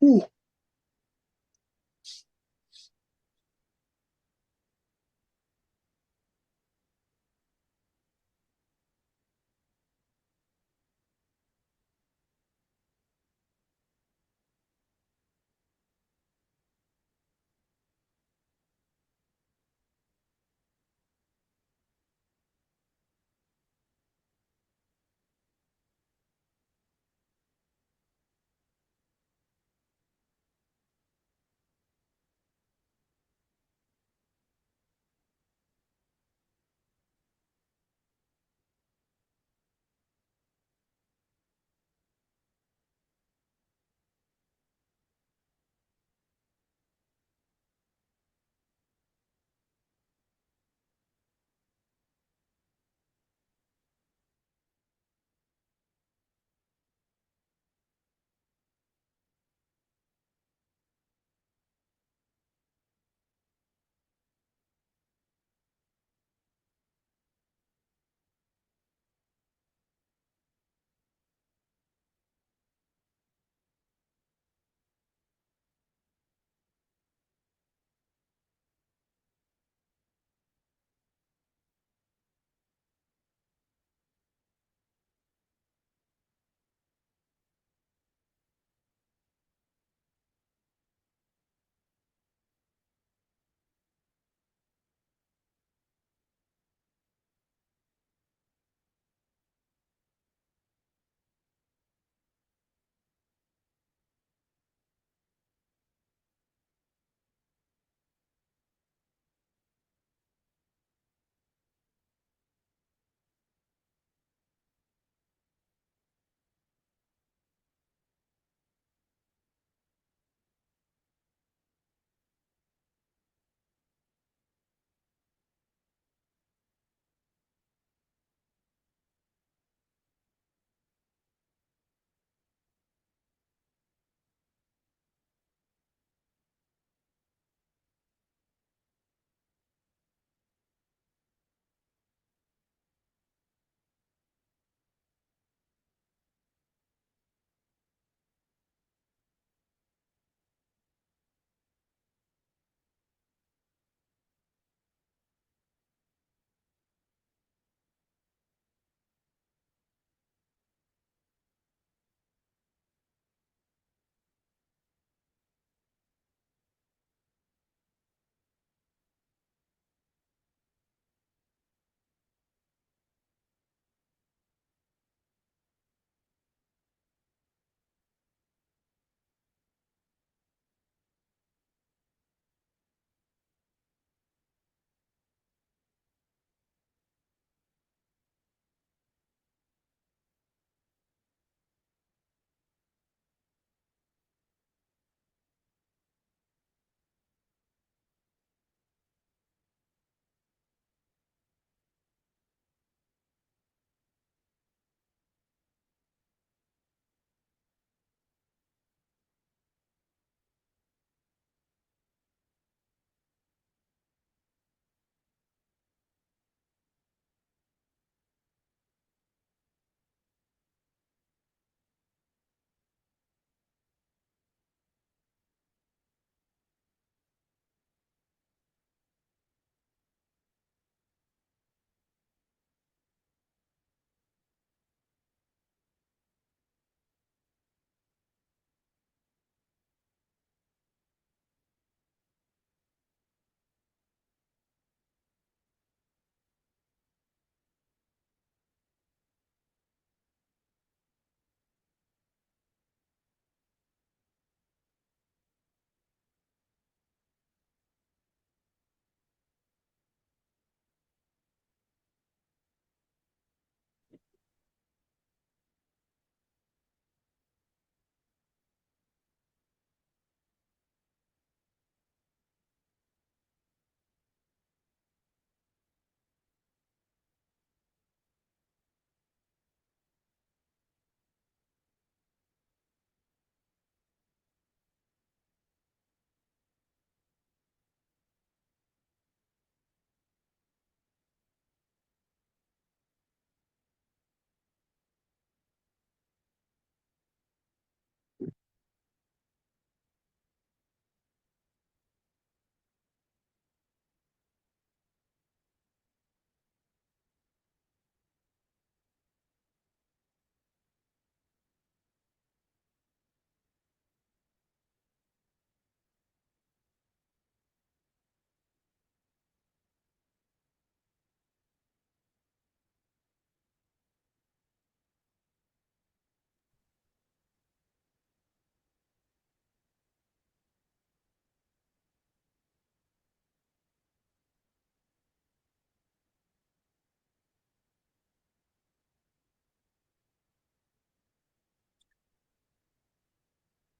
Ooh.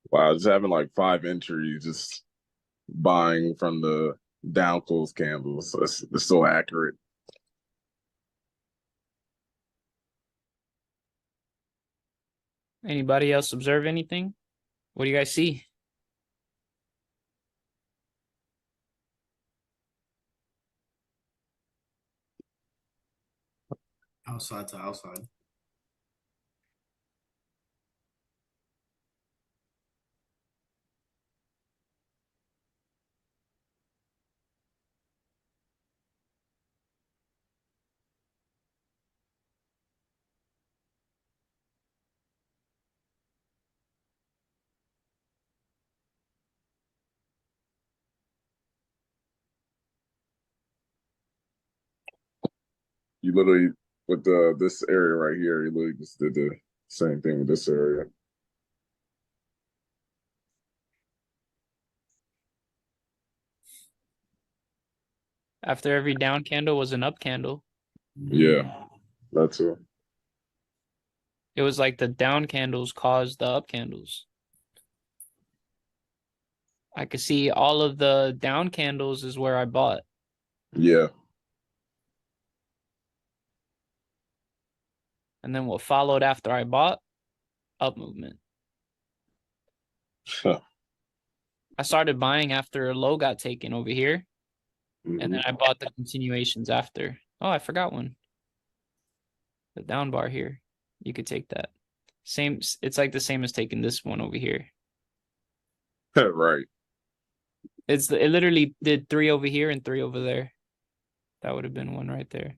Wow, just having like five entries, just buying from the down close candles. So it's so accurate. Anybody else observe anything? What do you guys see? Outside to outside. You literally with the this area right here, you literally just did the same thing with this area. After every down candle was an up candle. Yeah, that's it. It was like the down candles caused the up candles. I could see all of the down candles is where I bought. Yeah. And then what followed after I bought? Up movement. I started buying after a low got taken over here. And then Mhm. I bought the continuations after. Oh, I forgot one. The down bar here. You could take that. Same, it's like the same as taking this one over here. Right. It literally did three over here and three over there. That would have been one right there.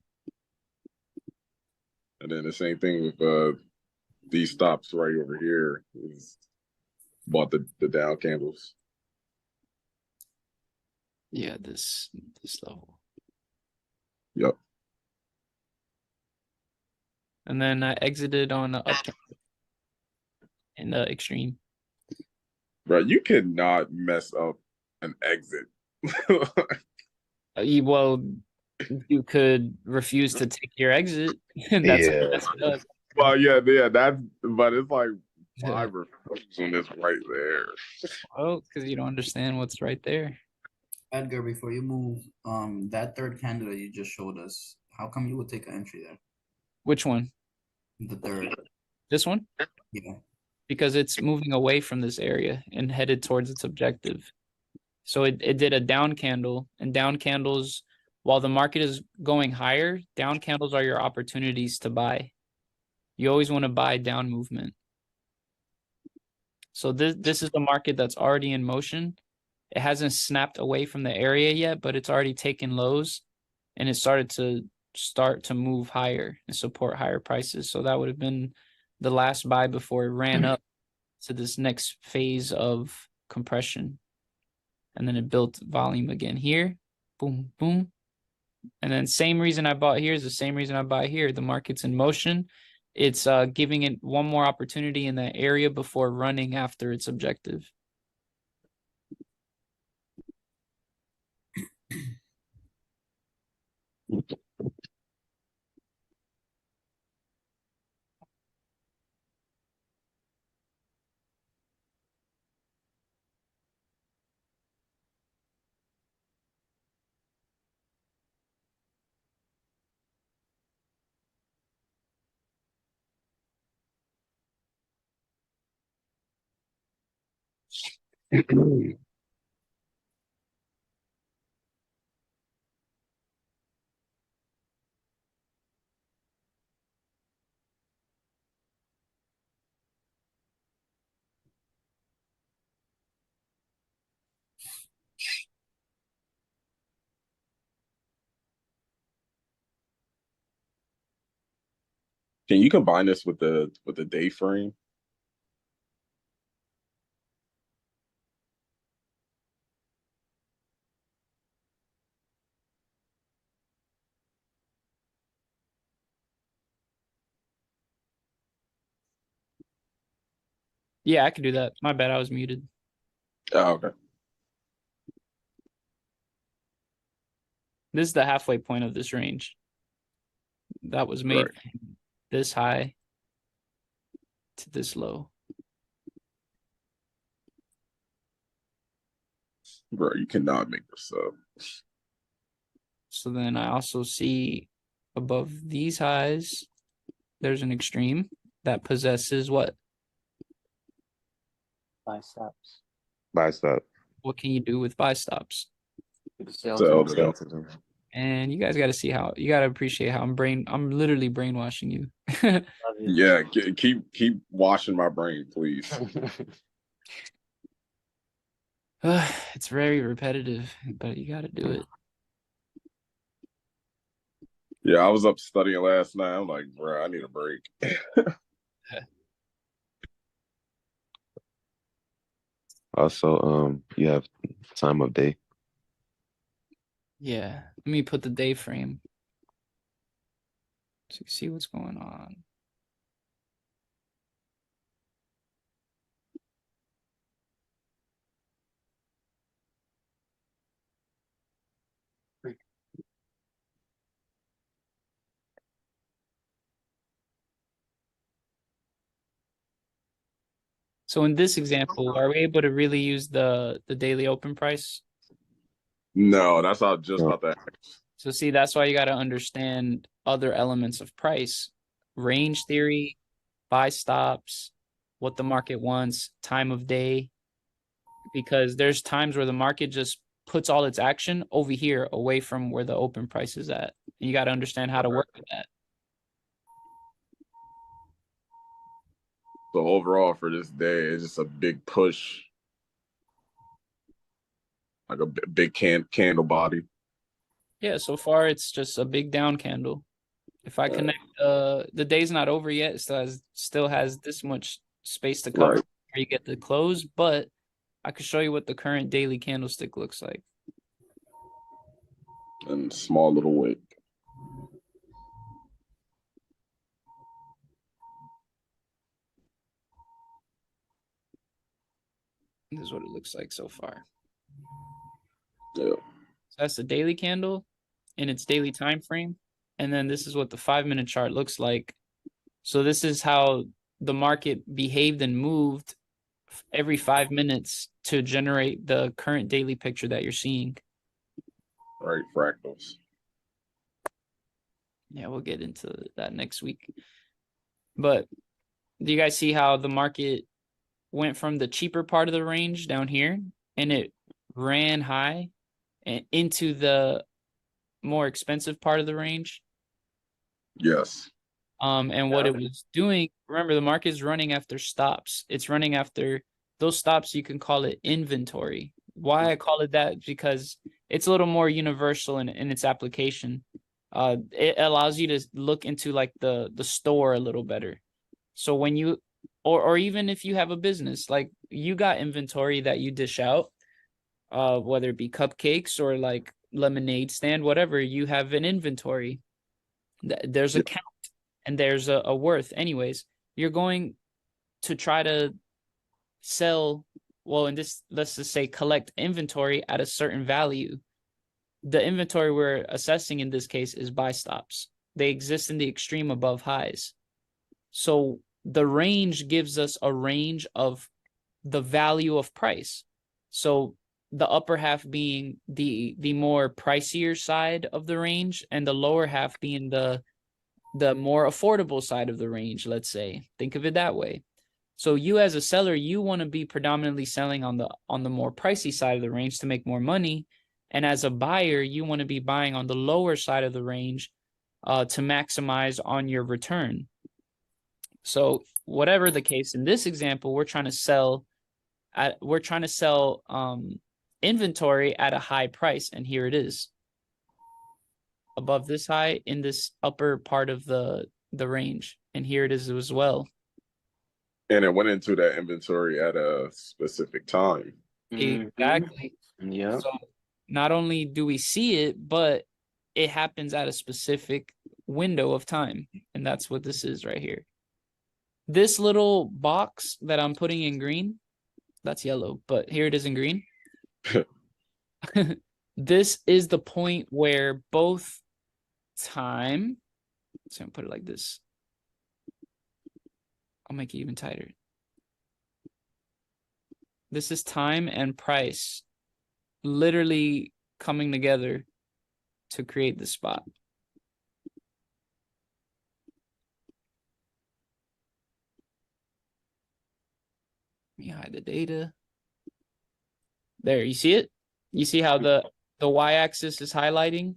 And then the same thing with these stops right over here is bought the down candles. Yeah, this level. Yep. And then I exited on the up in the extreme. Right. You cannot mess up an exit. Well, you could refuse to take your exit, and that's how you Yeah. mess it up. Well, yeah, that's but it's like five reflection is right there. Well, because you don't understand what's right there. Edgar, before you move, that third candidate you just showed us, how come you would take an entry there? Which one? The third. This one? Yeah. Because it's moving away from this area and headed towards its objective. So it did a down candle, and down candles, while the market is going higher, down candles are your opportunities to buy. You always want to buy down movement. So this is the market that's already in motion. It hasn't snapped away from the area yet, but it's already taken lows and it start to move higher and support higher prices. So that would have been the last buy before it ran up to this next phase of compression. And then it built volume again here. Boom, boom. And then same reason I bought here is the same reason I buy here. The market's in motion. It's giving it one more opportunity in that area before running after its objective. Can you combine this with the day frame? Yeah, I could do that. My bad, I was muted. Oh, okay. This is the halfway point of this range that was made Right. from this high to this low. Bro, you cannot make this up. So then I also see above these highs, there's an extreme that possesses what? Buy stops. Buy stop. What can you do with buy stops? Sell So, to Sell to them. And you guys got to see how you got to appreciate how I'm literally brainwashing you. love you. yeah, keep washing my brain, please. It's very repetitive, but you got to do it. Yeah, I was up studying last night. I'm like, bro, I need a break. Also, you have time of day. Yeah. Let me put the day frame so you see what's going on. So in this example, are we able to really use the daily open price? No, that's how just No. about that. So see, that's why you got to understand other elements of price, range theory, buy stops, what the market wants, time of day, because there's times where the market just puts all its action over here away from where the open price is at. And you got to understand how to work with that. So overall for this day, it's just a big push, like a big candle body. Yeah, so far it's just a big down candle. If I connect, the day's not over yet. It still has this much space to cover Right. where you get the close, but I could show you what the current daily candlestick looks like. And small little wick. This is what it looks like so far. Yeah. So that's the daily candle in its daily time frame. And then this is what the 5-minute chart looks like. So this is how the market behaved and moved every 5 minutes to generate the current daily picture that you're seeing. Right, fractals. Yeah, we'll get into that next week. But do you guys see how the market went from the cheaper part of the range down here and it ran high and into the more expensive part of the range? Yes. And what it was doing, remember, the market is running after stops. It's running after those stops. You can call it inventory. Why I call it that? Because it's a little more universal in its application. It allows you to look into like the store a little better. So when you, or even if you have a business, like you got inventory that you dish out, whether it be cupcakes or like lemonade stand, whatever, you have an inventory. There's a count and there's a worth. Anyways, you're going to try to sell, well, in this, let's just say collect inventory at a certain value. The inventory we're assessing in this case is buy stops. They exist in the extreme above highs. So the range gives us a range of the value of price. So the upper half being the more pricier side of the range and the lower half being the more affordable side of the range, let's say. Think of it that way. So you as a seller, you want to be predominantly selling on the more pricey side of the range to make more money. And as a buyer, you want to be buying on the lower side of the range to maximize on your return. So whatever the case, in this example, we're trying to sell inventory at a high price, and here it is. Above this high in this upper part of the range, and here it is as well. And it went into that inventory at a specific time. Exactly. Yeah. So not only do we see it, but it happens at a specific window of time, and that's what this is right here. This little box that I'm putting in green, that's yellow, but here it is in green. This is the point where both time, so I'm gonna put it like this. I'll make it even tighter. This is time and price literally coming together to create the spot. Let me hide the data. There, you see it? You see how the y-axis is highlighting?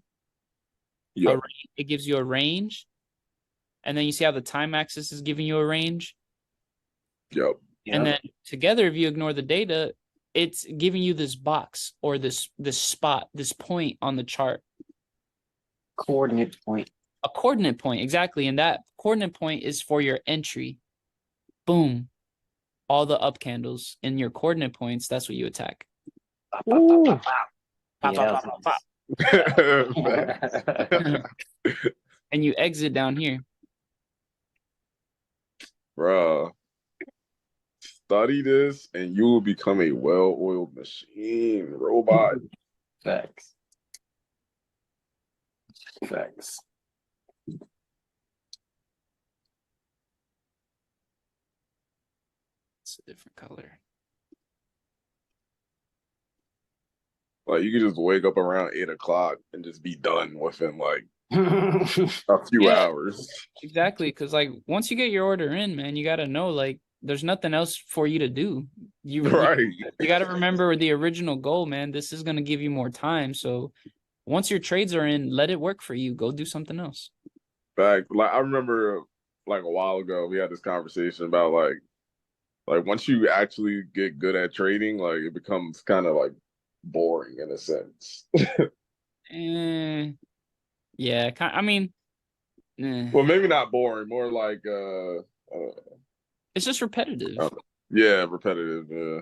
Yep. It gives you a range. And then you see how the time axis is giving you a range? Yep. And then together, if you ignore the data, it's giving you this box or this spot, this point on the chart. Coordinate point. A coordinate point, exactly. And that coordinate point is for your entry. Boom. All the up candles in your coordinate points, that's what you attack. Ooh. Pop, Yeah, pop, pop. And you exit down here. Bruh. Study this and you will become a well-oiled machine, robot. Facts. Facts. It's a different color. Like you could just wake up around 8 o'clock and just be done within like a few hours. Exactly, because like once you get your order in, man, you gotta know like there's nothing else for you to do. You gotta remember the original goal, man. This is gonna give you more time. So once your trades are in, let it work for you. Go do something else. Back, like I remember like a while ago we had this conversation about like once you actually get good at trading, like it becomes kind of like boring in a sense. Yeah, I mean, Well, maybe not boring, more like it's just repetitive. Yeah, repetitive. Yeah.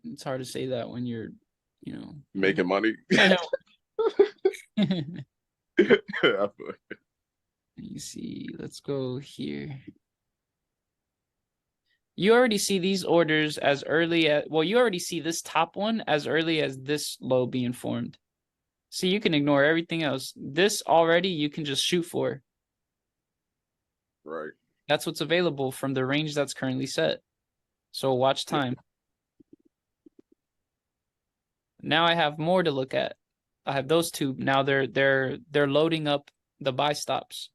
It's hard to say that when you're, Making money. I I feel like Let me see. Let's go here. You already see these orders as early as, well, you already see this top one as early as this low being formed. So you can ignore everything else. This already you can just shoot for. right. That's what's available from the range that's currently set. So watch time. Now I have more to look at. I have those two. Now they're loading up the buy stops.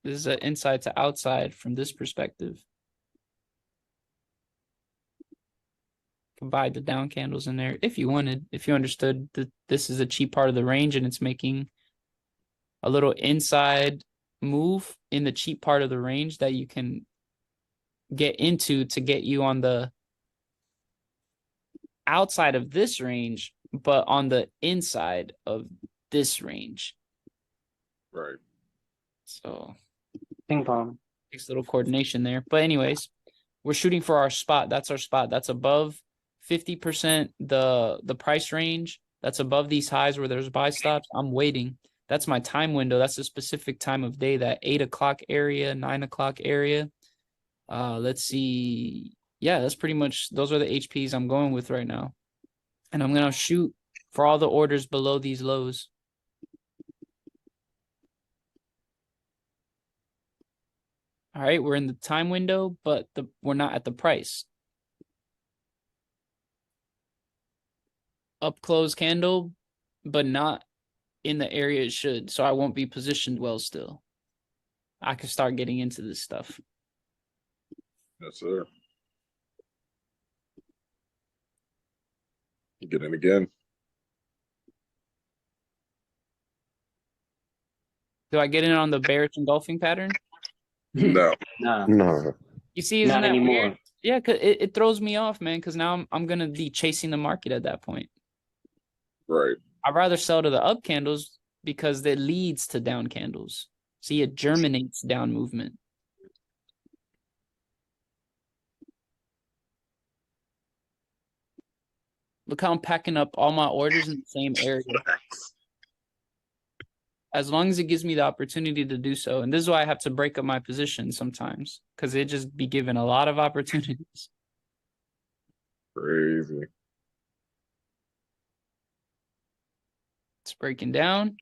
This is an inside to outside from this perspective. Combine the down candles in there if you wanted, if you understood that this is a cheap part of the range and it's making a little inside move in the cheap part of the range that you can get into to get you on the outside of this range, but on the inside of this range. Right. So Ping pong. takes a little coordination there. But anyways, we're shooting for our spot. That's our spot. That's above 50% the price range. That's above these highs where there's buy stops. I'm waiting. That's my time window. That's a specific time of day, that 8 o'clock area, 9 o'clock area. Let's see. Yeah, that's pretty much, those are the HPs I'm going with right now. And I'm going to shoot for all the orders below these lows. All right, we're in the time window, but we're not at the price. Up close candle, but not in the area it should. So I won't be positioned well still. I can start getting into this stuff. Yes, sir. Get in again. Do I get in on the bearish engulfing pattern? No. Nah, No. You see, isn't not that anymore. weird? Yeah, cause it throws me off, man. Because now I'm gonna be chasing the market at that point. Right. I'd rather sell to the up candles because it leads to down candles. See, it germinates down movement. Look how I'm packing up all my orders in the same area. As long as it gives me the opportunity to do so. And this is why I have to break up my position sometimes, because it just be given a lot of opportunities. Crazy. It's breaking down.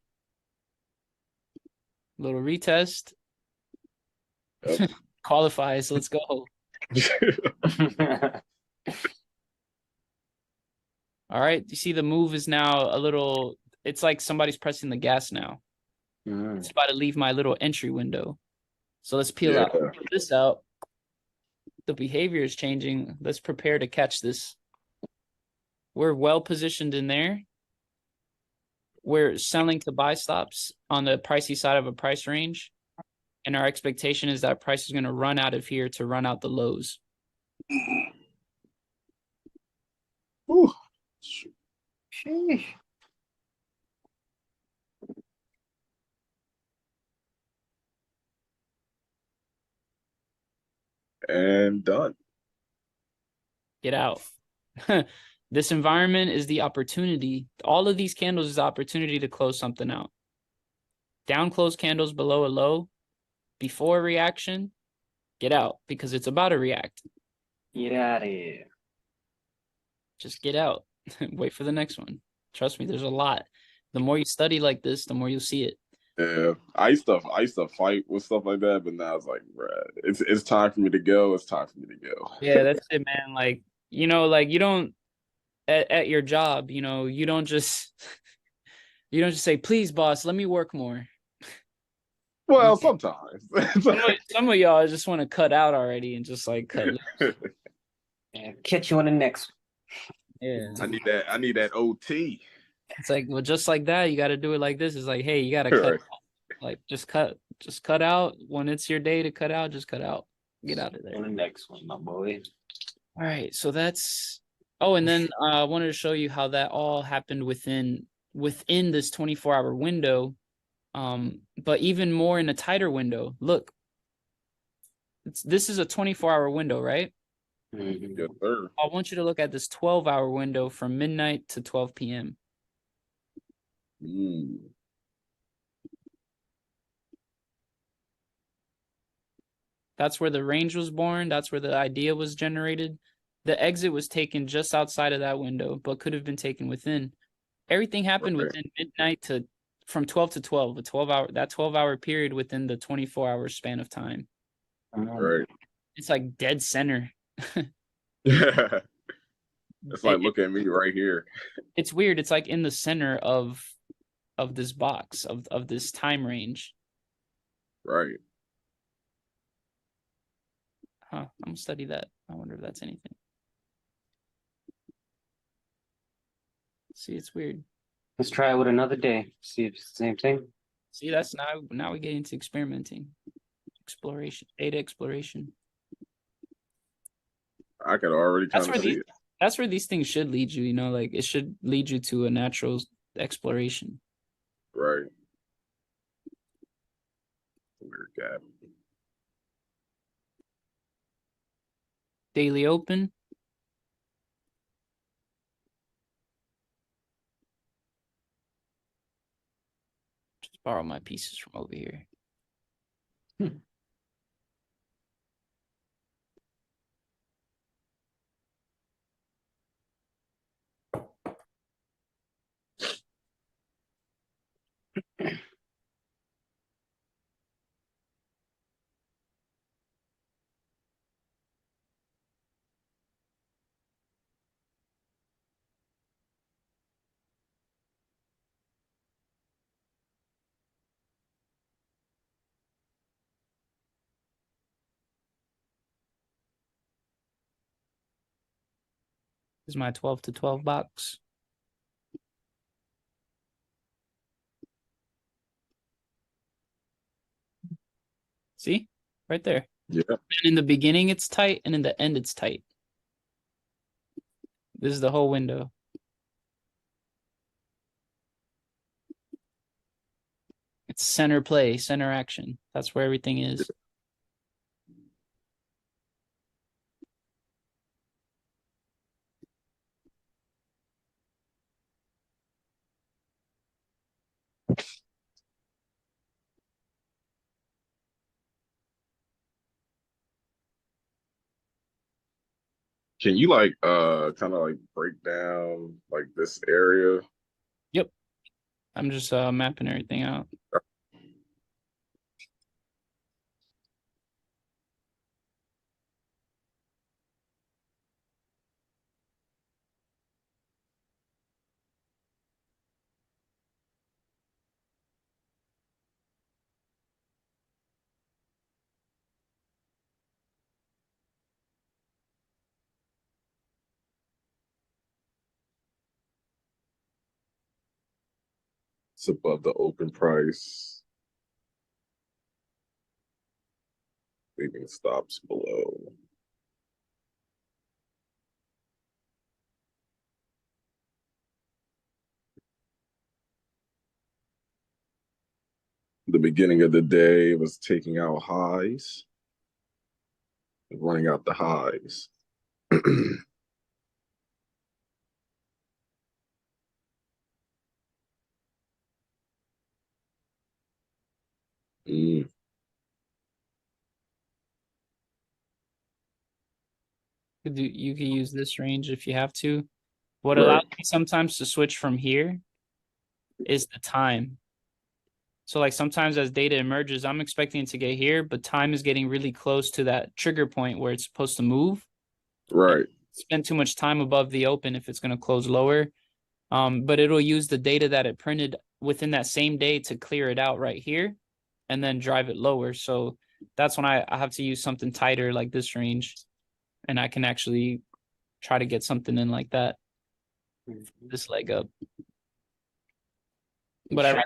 Little retest. Yep. Qualifies. Let's go. All right. You see the move is now a little, it's like somebody's pressing the gas now. It's about to leave my little entry window. So let's peel out this out. The behavior is changing. Let's prepare to catch this. We're well positioned in there. We're selling to buy stops on the pricey side of a price range. And our expectation is that price is going to run out of here to run out the lows. Whew. Sheesh. And done. Get out. This environment is the opportunity. All of these candles is the opportunity to close something out. Down close candles below a low, before reaction, get out because it's about to react. Get out of here. Just get out. Wait for the next one. Trust me, there's a lot. The more you study like this, the more you'll see it. Yeah, I used to fight with stuff like that, but now it's like, bruh, it's time for me to go. It's time for me to go. Yeah, that's it, man. Like, you know, like you don't at your job, you know, you don't just say, please, boss, let me work more. Well, sometimes. Some of y'all just want to cut out already and just like cut loose. Yeah, catch you on the next Yeah. I need that OT. It's like, well, just like that, you got to do it like this. It's like, hey, you got to cut Right. out. Like, just cut out. When it's your day to cut out, just cut out. Get out of there. on the next one, my boy. All right, so that's. Oh, and then I wanted to show you how that all happened within this 24-hour window, but even more in a tighter window. Look, this is a 24-hour window, right? Mhm. Yes, sir. I want you to look at this 12-hour window from midnight to 12 p.m. Mm. That's where the range was born. That's where the idea was generated. The exit was taken just outside of that window, but could have been taken within. Everything happened Right. within midnight to from 12 to 12, that 12-hour period within the 24-hour span of time. Right. It's like dead center. Yeah. It's like, look at me right here. It's weird. It's like in the center of this box of this time range. Right. Huh. I'm gonna study that. I wonder if that's anything. See, it's weird. Let's try it with another day. See if it's the same thing. See, that's now we get into experimenting, exploration, data exploration. I could already That's kind of where see it. That's where these things should lead you. You know, like it should lead you to a natural exploration. Right. Weird gap. Daily open. Just borrow my pieces from over here. This is my 12 to 12 box. See? Right there. Yeah. And in the beginning, it's tight, and in the end, it's tight. This is the whole window. It's center play, center action. That's where everything is. Can you like kind of like break down like this area? Yep. I'm just mapping everything out. It's above the open price. Leaving stops below. The beginning of the day it was taking out highs, running out the highs. Mm, You could use this range if you have to. What right, allows me sometimes to switch from here is the time. So like sometimes as data emerges, I'm expecting it to get here, but time is getting really close to that trigger point where it's supposed to move. right, Spend too much time above the open if it's going to close lower. But it'll use the data that it printed within that same day to clear it out right here and then drive it lower. So that's when I have to use something tighter like this range, and I can actually try to get something in like that, this leg up. But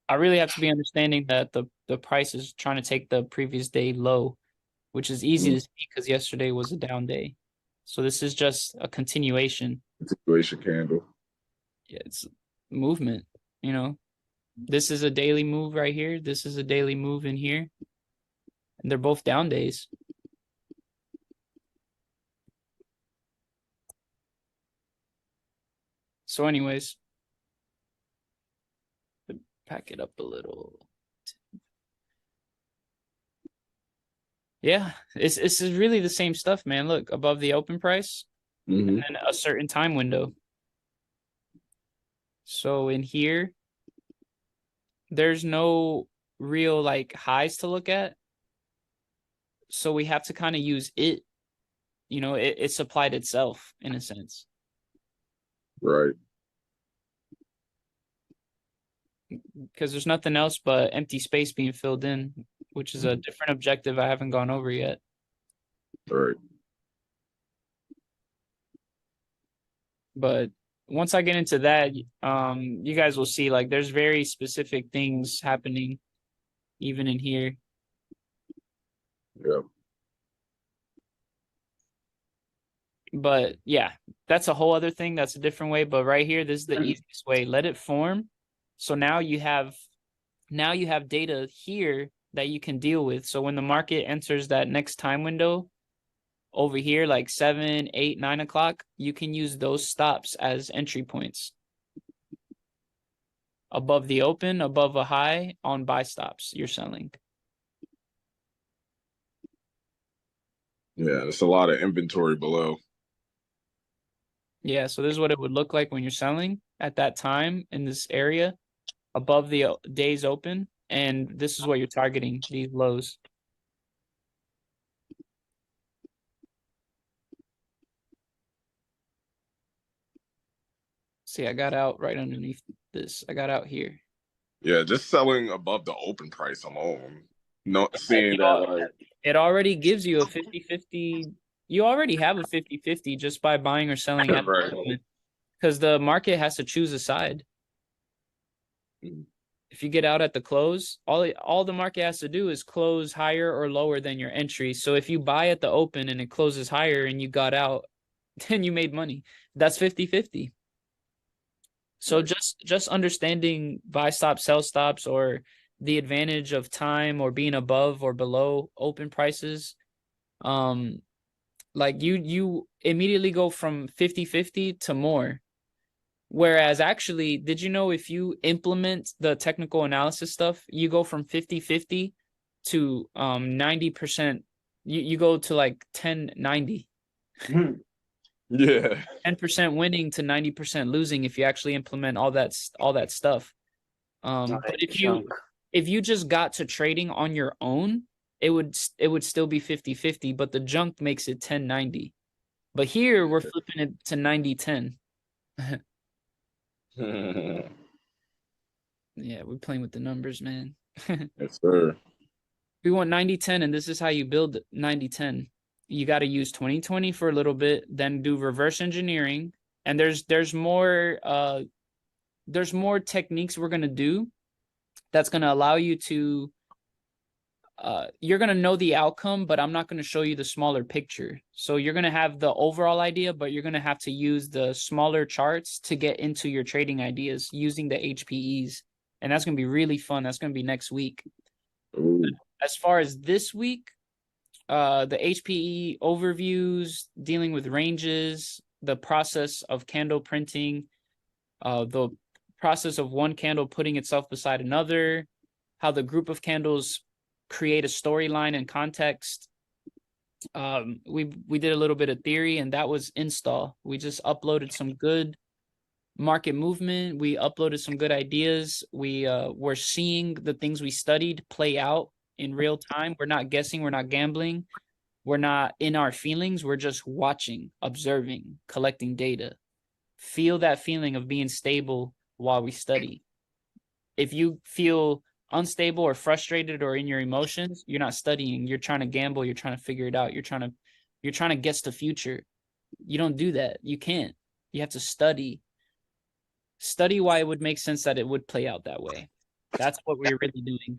I really have to be understanding that the price is trying to take the previous day low, which is easy to see because yesterday was a down day. So this is just a continuation. continuation candle. Yeah, it's movement, you know. This is a daily move right here. This is a daily move in here. And they're both down days. So anyways, pack it up a little. Yeah, it's really the same stuff, man. Look, above the open price Mm-hmm. and a certain time window. So in here, there's no real like highs to look at. So we have to kind of use it, you know, it supplied itself in a sense. Right. Because there's nothing else but empty space being filled in, which is a different objective I haven't gone over yet. Right. But once I get into that, you guys will see like there's very specific things happening even in here. Yeah. But yeah, that's a whole other thing. That's a different way. But right here, this is the easiest way. Let it form. So now you have data here that you can deal with. So when the market enters that next time window over here, like 7, 8, 9 o'clock, you can use those stops as entry points. Above the open, above a high, on buy stops, you're selling. Yeah, it's a lot of inventory below. Yeah, so this is what it would look like when you're selling at that time in this area above the days open. And this is what you're targeting, these lows. See, I got out right underneath this. I got out here. Yeah, just selling above the open price alone. No, seeing that like It already gives you a 50-50. You already have a 50-50 just by buying or selling at right. the moment, because the market has to choose a side. If you get out at the close, all the market has to do is close higher or lower than your entry. So if you buy at the open and it closes higher and you got out, then you made money. That's 50-50. So just understanding buy stops, sell stops, or the advantage of time or being above or below open prices, like you immediately go from 50-50 to more. Whereas actually, did you know if you implement the technical analysis stuff, you go from 50-50 to 90%, you go to like 10-90. Yeah. 10% winning to 90% losing if you actually implement all that stuff. All But that junk. if you just got to trading on your own, it would still be 50-50, but the junk makes it 10-90. But here we're flipping it to 90-10. Yeah, we're playing with the numbers, man. Yes, sir. We want 90-10, and this is how you build 90-10. You got to use 2020 for a little bit, then do reverse engineering. And there's more techniques we're gonna do that's gonna allow you to you're gonna know the outcome, but I'm not gonna show you the smaller picture. So you're gonna have the overall idea, but you're gonna have to use the smaller charts to get into your trading ideas using the HPEs. And that's gonna be really fun. That's gonna be next week. Ooh. As far as this week, the HPE overviews, dealing with ranges, the process of candle printing, the process of one candle putting itself beside another, how the group of candles create a storyline and context. We did a little bit of theory, and that was install. We just uploaded some good market movement. We uploaded some good ideas. We were seeing the things we studied play out in real time. We're not guessing. We're not gambling. We're not in our feelings. We're just watching, observing, collecting data. Feel that feeling of being stable while we study. If you feel unstable or frustrated or in your emotions, you're not studying. You're trying to gamble. You're trying to figure it out. You're trying to guess the future. You don't do that. You can't. You have to study. Study why it would make sense that it would play out that way. That's what we're really doing.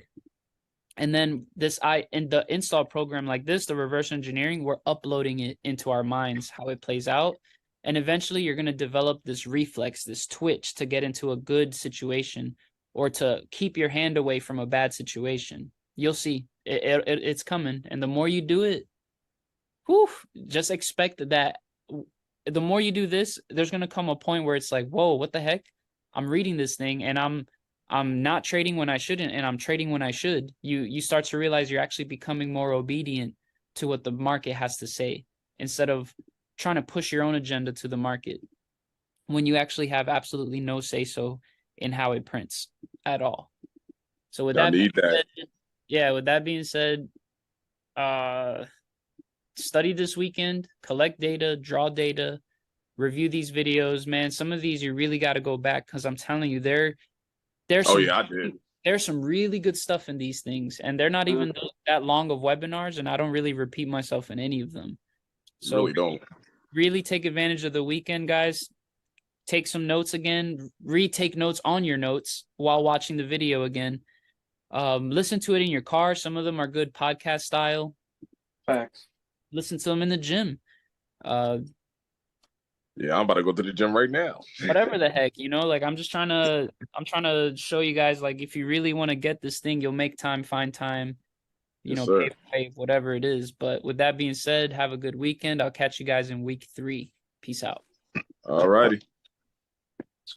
And then in the install program like this, the reverse engineering, we're uploading it into our minds, how it plays out. And eventually you're going to develop this reflex, this twitch to get into a good situation or to keep your hand away from a bad situation. You'll see it's coming. And the more you do it, just expect that the more you do this, there's going to come a point where it's like, whoa, what the heck? I'm reading this thing and I'm not trading when I shouldn't, and I'm trading when I should. You start to realize you're actually becoming more obedient to what the market has to say instead of trying to push your own agenda to the market when you actually have absolutely no say-so in how it prints at all. So with I that being need that. said, yeah, with that being said, study this weekend, collect data, draw data, review these videos, man. Some of these you really got to go back because I'm telling you, there's Oh some, yeah, I did. there's some really good stuff in these things, and they're not even that long of webinars, and I don't really repeat myself in any of them. So Really don't. really take advantage of the weekend, guys. Take some notes again, retake notes on your notes while watching the video again. Listen to it in your car. Some of them are good podcast style. Facts. Listen to them in the gym. Yeah, I'm about to go to the gym right now. Whatever the heck, like I'm trying to show you guys, like, if you really want to get this thing, you'll make time, find time, Yes, sir. pay, whatever it is. But with that being said, have a good weekend. I'll catch you guys in week 3. Peace out. All righty.